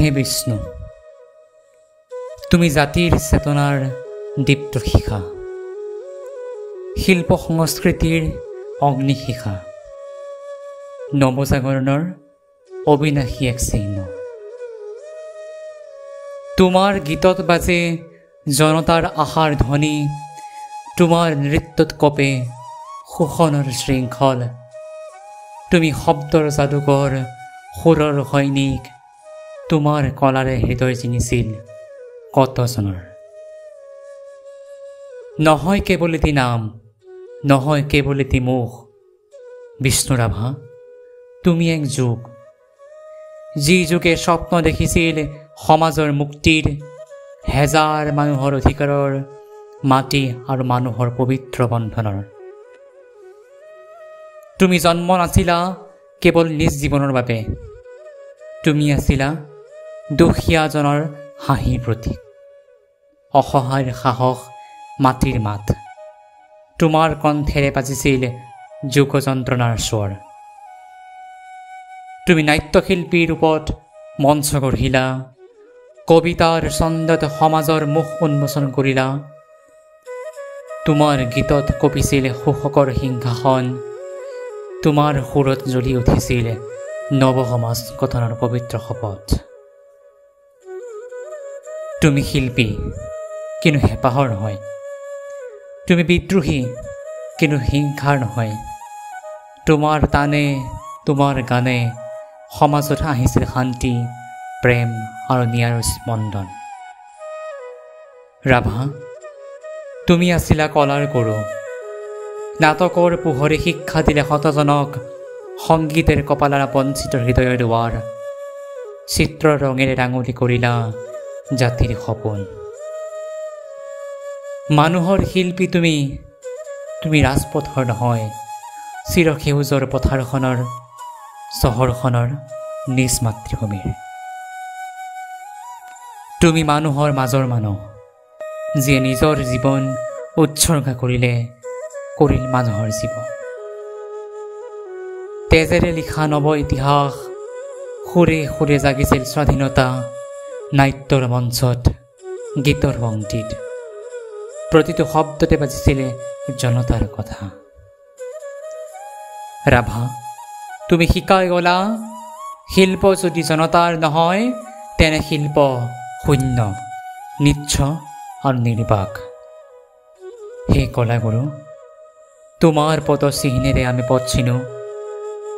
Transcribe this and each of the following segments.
হে বিষ্ণু, তুমি জাতিৰ চেতনাৰ দীপ্ত শিখা, শিল্প সংস্কৃতিৰ অগ্নিশিখা, নৱজাগৰণৰ অবিনাশী এক চিহ্ন। তোমাৰ গীতত বাজে জনতাৰ আশাৰ ধ্বনি, তোমাৰ নৃত্যত কপে শোষণৰ শৃংখল। তুমি শব্দৰ যাদুকৰ, সুৰৰ সৈনিক, তোমাৰ কলাৰে হৃদয় চিনিছিল কতজনৰ। নহয় কেৱল এটি নাম, নহয় কেৱল এটি মুখ, বিষ্ণু ৰাভা তুমি এক যুগ, যি যুগে স্বপ্ন দেখিছিল সমাজৰ মুক্তিৰ, হেজাৰ মানুহৰ অধিকাৰৰ, মাটি আৰু মানুহৰ পবিত্ৰ বন্ধনৰ। তুমি জন্ম নাছিলা কেৱল নিজ জীৱনৰ বাবে, তুমি আছিলা দুখীয়াজনৰ হাঁহিৰ প্ৰতীক, অসহায়ৰ সাহস, মাটিৰ মাত। তোমাৰ কণ্ঠেৰে বাজিছিল যুগ যন্ত্ৰণাৰ স্বৰ। তুমি নাট্যশিল্পীৰ ৰূপত মঞ্চ গঢ়িলা, কবিতাৰ ছন্দত সমাজৰ মুখ উন্মোচন কৰিলা। তোমাৰ গীতত কঁপিছিল শোষকৰ সিংহাসন, তোমাৰ সুৰত জ্বলি উঠিছিল নৱ সমাজ গঠনৰ পবিত্ৰ শপত। তুমি শিল্পী কিন্তু হেঁপাহৰ নহয়, তুমি বিদ্ৰোহী কিন্তু হিংসাৰ নহয়। তোমাৰ তানে, তোমাৰ গানে সমাজত আহিছিল শান্তি, প্ৰেম আৰু ন্যায়ৰ স্পন্দন। ৰাভা তুমি আছিলা কলাৰ গুৰু, নাটকৰ পোহৰে শিক্ষা দিলে শতজনক, সংগীতেৰ কপালাৰা বঞ্চিত হৃদয়ৰ দুৱাৰ, চিত্ৰৰ ৰঙেৰে ৰাঙলী কৰিলা জাতিৰ সপোন। মানুহৰ শিল্পী তুমি, তুমি ৰাজপথৰ নহয়, চিৰসেউজৰ পথাৰখনৰ, চহৰখনৰ নিজ মাতৃভূমিৰ। তুমি মানুহৰ মাজৰ মানুহ, যিয়ে নিজৰ জীৱন উৎসৰ্গা কৰিল মানুহৰ জীৱন। তেজেৰে লিখা নৱ ইতিহাস, সুৰে সুৰে জাগিছিল স্বাধীনতা, নাট্যৰ মঞ্চত, গীতৰ পংক্তিত, প্ৰতিটো শব্দতে বাজিছিলে জনতাৰ কথা। ৰাভা তুমি শিকাই গলা, শিল্প যদি জনতাৰ নহয়, তেনে শিল্প শূন্য, নিচ্ছ আৰু নিৰ্বাক। হে কলাগুৰু, তোমাৰ পদচিহ্নেৰে আমি পথ চিনো,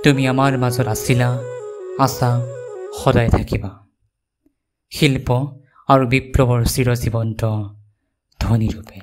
তুমি আমাৰ মাজত আছিলা, আছা, সদায় থাকিবা। শিল্প আৰু বিপ্লৱৰ চিৰজীৱন্ত ধ্বনিৰূপে।